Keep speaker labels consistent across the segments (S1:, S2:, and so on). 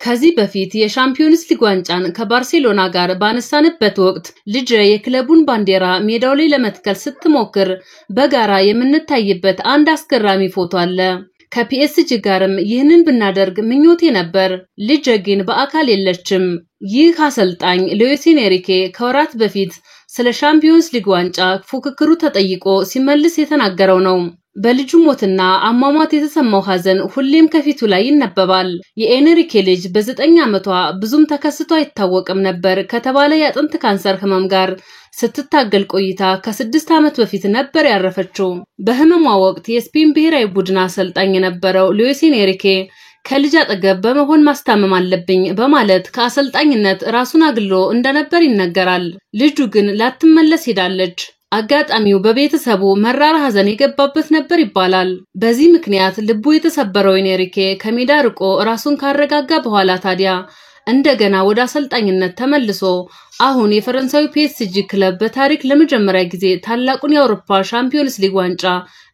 S1: ከዚህ በፊት የሻምፒዮንስ ሊግ ዋንጫን ከባርሴሎና ጋር ባነሳንበት ወቅት ልጅ የክለቡን ባንዲራ ሜዳው ላይ ለመትከል ስትሞክር በጋራ የምንታይበት አንድ አስገራሚ ፎቶ አለ። ከፒኤስጂ ጋርም ይህንን ብናደርግ ምኞቴ ነበር። ልጅ ግን በአካል የለችም። ይህ አሰልጣኝ ሉዊስ ኤንሪኬ ከወራት በፊት ስለ ሻምፒዮንስ ሊግ ዋንጫ ፉክክሩ ተጠይቆ ሲመልስ የተናገረው ነው። በልጁ ሞትና አሟሟት የተሰማው ሐዘን ሁሌም ከፊቱ ላይ ይነበባል። የኤንሪኬ ልጅ በ9 ዓመቷ ብዙም ተከስቶ አይታወቅም ነበር ከተባለ የአጥንት ካንሰር ህመም ጋር ስትታገል ቆይታ ከ6 ዓመት በፊት ነበር ያረፈችው። በህመሟ ወቅት የስፔን ብሔራዊ ቡድን አሰልጣኝ የነበረው ሉዊስ ኤንሪኬ ከልጅ አጠገብ በመሆን ማስታመም አለብኝ በማለት ከአሰልጣኝነት ራሱን አግሎ እንደነበር ይነገራል። ልጁ ግን ላትመለስ ሄዳለች። አጋጣሚው በቤተሰቡ መራራ ሐዘን የገባበት ነበር ይባላል። በዚህ ምክንያት ልቡ የተሰበረው ኤንሪኬ ከሜዳ ርቆ ራሱን ካረጋጋ በኋላ ታዲያ እንደገና ወደ አሰልጣኝነት ተመልሶ አሁን የፈረንሳዩ ፒኤስጂ ክለብ በታሪክ ለመጀመሪያ ጊዜ ታላቁን የአውሮፓ ሻምፒዮንስ ሊግ ዋንጫ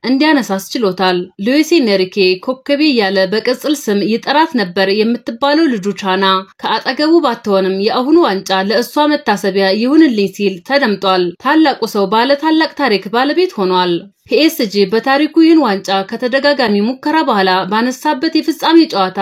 S1: እንዲያነሳስ ችሎታል። ሉዊስ ኤንሪኬ ኮከቤ ያለ በቅጽል ስም ይጠራት ነበር የምትባለው ልጁ ቻና ከአጠገቡ ባትሆንም የአሁኑ ዋንጫ ለእሷ መታሰቢያ ይሁንልኝ ሲል ተደምጧል። ታላቁ ሰው ባለ ታላቅ ታሪክ ባለቤት ሆኗል። ፒኤስጂ በታሪኩ ይህን ዋንጫ ከተደጋጋሚ ሙከራ በኋላ ባነሳበት የፍጻሜ ጨዋታ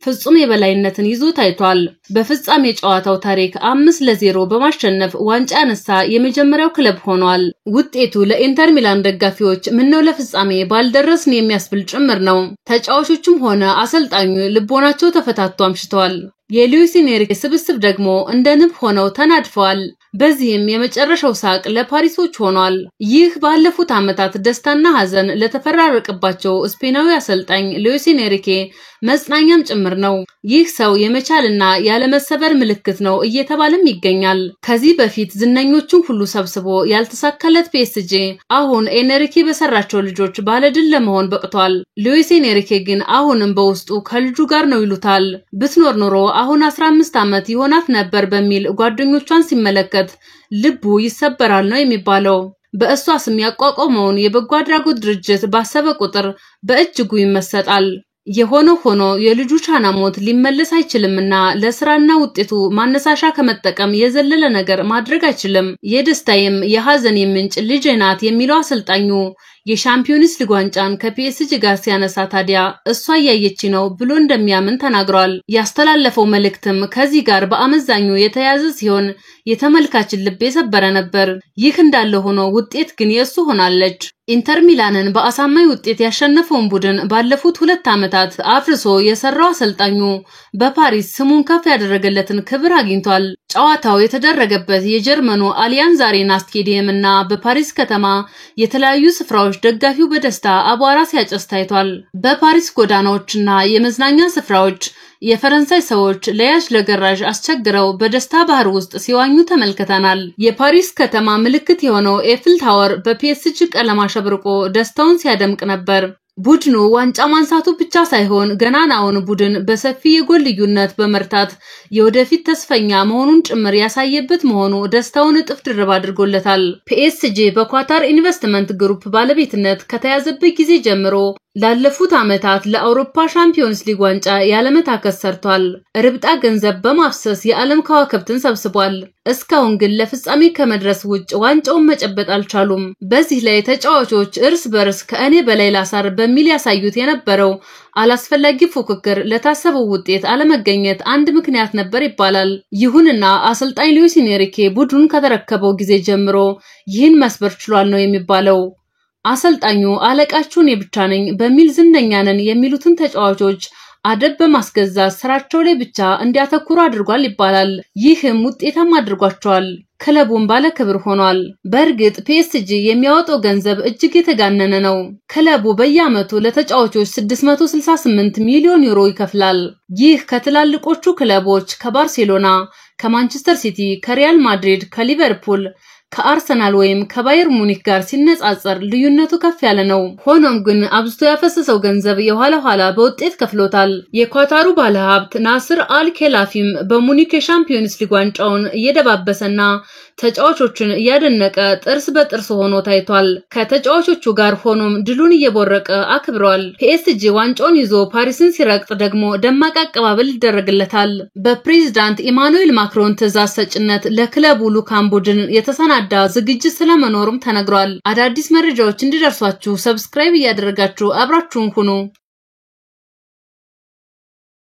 S1: ፍጹም የበላይነትን ይዞ ታይቷል። በፍጻሜ ጨዋታው ታሪክ 5-0 በማሸነፍ ዋንጫ ያነሳ የመጀመሪያው ክለብ ሆኗል። ውጤቱ ለኢንተር ሚላን ደጋፊዎች ምነው ለፍጻሜ ባልደረስን የሚያስብል ጭምር ነው። ተጫዋቾቹም ሆነ አሰልጣኙ ልቦናቸው ተፈታቶ አምሽተዋል። የሉዊስ ኤንሪኬ ስብስብ ደግሞ እንደ ንብ ሆነው ተናድፈዋል። በዚህም የመጨረሻው ሳቅ ለፓሪሶች ሆኗል። ይህ ባለፉት ዓመታት ደስታና ሐዘን ለተፈራረቀባቸው ስፔናዊ አሰልጣኝ ሉዊስ ኤንሪኬ መጽናኛም ጭምር ነው። ይህ ሰው የመቻልና ያለመሰበር ምልክት ነው እየተባለም ይገኛል። ከዚህ በፊት ዝነኞቹን ሁሉ ሰብስቦ ያልተሳካለት ፒኤስጂ አሁን ኤንሪኬ በሰራቸው ልጆች ባለድል ለመሆን በቅቷል። ሉዊስ ኤንሪኬ ግን አሁንም በውስጡ ከልጁ ጋር ነው ይሉታል። ብትኖር ኖሮ አሁን 15 ዓመት ይሆናት ነበር በሚል ጓደኞቿን ሲመለከት ልቡ ይሰበራል ነው የሚባለው። በእሷ ስም ያቋቋመውን የበጎ አድራጎት ድርጅት ባሰበ ቁጥር በእጅጉ ይመሰጣል። የሆነ ሆኖ የልጁ ቻና ሞት ሊመለስ አይችልምና ለስራና ውጤቱ ማነሳሻ ከመጠቀም የዘለለ ነገር ማድረግ አይችልም። የደስታዬም የሐዘን ምንጭ ልጄ ናት የሚለው አሰልጣኙ የሻምፒዮንስ ሊግ ዋንጫን ከፒኤስጂ ጋር ሲያነሳ ታዲያ እሷ ያየች ነው ብሎ እንደሚያምን ተናግሯል። ያስተላለፈው መልእክትም ከዚህ ጋር በአመዛኙ የተያዘ ሲሆን የተመልካችን ልብ የሰበረ ነበር። ይህ እንዳለ ሆኖ ውጤት ግን የሱ ሆናለች። ኢንተር ሚላንን በአሳማኝ ውጤት ያሸነፈውን ቡድን ባለፉት 2 ዓመታት አፍርሶ የሰራው አሰልጣኙ በፓሪስ ስሙን ከፍ ያደረገለትን ክብር አግኝቷል። ጨዋታው የተደረገበት የጀርመኑ አሊያንዝ አሬና ስቴዲየም እና በፓሪስ ከተማ የተለያዩ ስፍራዎች ደጋፊው በደስታ አቧራ ሲያጨስ ታይቷል። በፓሪስ ጎዳናዎችና የመዝናኛ ስፍራዎች የፈረንሳይ ሰዎች ለያዥ ለገራዥ አስቸግረው በደስታ ባህር ውስጥ ሲዋኙ ተመልክተናል። የፓሪስ ከተማ ምልክት የሆነው ኤፍል ታወር በፒኤስጂ ቀለም አሸብርቆ ደስታውን ሲያደምቅ ነበር። ቡድኑ ዋንጫ ማንሳቱ ብቻ ሳይሆን ገናናውን ቡድን በሰፊ የጎል ልዩነት በመርታት የወደፊት ተስፈኛ መሆኑን ጭምር ያሳየበት መሆኑ ደስታውን እጥፍ ድርብ አድርጎለታል። ፒኤስጂ በኳታር ኢንቨስትመንት ግሩፕ ባለቤትነት ከተያዘበት ጊዜ ጀምሮ ላለፉት ዓመታት ለአውሮፓ ሻምፒዮንስ ሊግ ዋንጫ ያለመታከት ሰርቷል። ርብጣ ገንዘብ በማፍሰስ የዓለም ከዋክብትን ሰብስቧል። እስካሁን ግን ለፍጻሜ ከመድረስ ውጭ ዋንጫውን መጨበጥ አልቻሉም። በዚህ ላይ ተጫዋቾች እርስ በርስ ከእኔ በላይ ላሳር በሚል ያሳዩት የነበረው አላስፈላጊ ፉክክር ለታሰበው ውጤት አለመገኘት አንድ ምክንያት ነበር ይባላል። ይሁንና አሰልጣኝ ሉዊስ ኤንሪኬ ቡድኑን ከተረከበው ጊዜ ጀምሮ ይህን መስበር ችሏል ነው የሚባለው። አሰልጣኙ አለቃችሁን የብቻ ነኝ በሚል ዝነኛ ነን የሚሉትን ተጫዋቾች አደብ በማስገዛት ስራቸው ላይ ብቻ እንዲያተኩሩ አድርጓል ይባላል። ይህም ውጤታማ አድርጓቸዋል። ክለቡን ባለ ክብር ሆኗል። በእርግጥ ፒኤስጂ የሚያወጣው ገንዘብ እጅግ የተጋነነ ነው። ክለቡ በየዓመቱ ለተጫዋቾች 668 ሚሊዮን ዩሮ ይከፍላል። ይህ ከትላልቆቹ ክለቦች ከባርሴሎና፣ ከማንቸስተር ሲቲ፣ ከሪያል ማድሪድ፣ ከሊቨርፑል፣ ከአርሰናል ወይም ከባየር ሙኒክ ጋር ሲነጻጸር ልዩነቱ ከፍ ያለ ነው። ሆኖም ግን አብዝቶ ያፈሰሰው ገንዘብ የኋላ ኋላ በውጤት ከፍሎታል። የኳታሩ ባለሀብት ናስር አል-ኬላፊም በሙኒክ የሻምፒዮንስ ሊግ ዋንጫውን እየደባበሰና ተጫዋቾችን እያደነቀ ጥርስ በጥርስ ሆኖ ታይቷል። ከተጫዋቾቹ ጋር ሆኖም ድሉን እየቦረቀ አክብሯል። ፒኤስጂ ዋንጫውን ይዞ ፓሪስን ሲረግጥ ደግሞ ደማቅ አቀባበል ይደረግለታል። በፕሬዝዳንት ኢማኑኤል ማክሮን ትዕዛዝ ሰጭነት ለክለቡ ሉካን ቡድን የተሰናዳ ዝግጅት ስለመኖሩም ተነግሯል። አዳዲስ መረጃዎች እንዲደርሷችሁ ሰብስክራይብ እያደረጋችሁ አብራችሁን ሁኑ።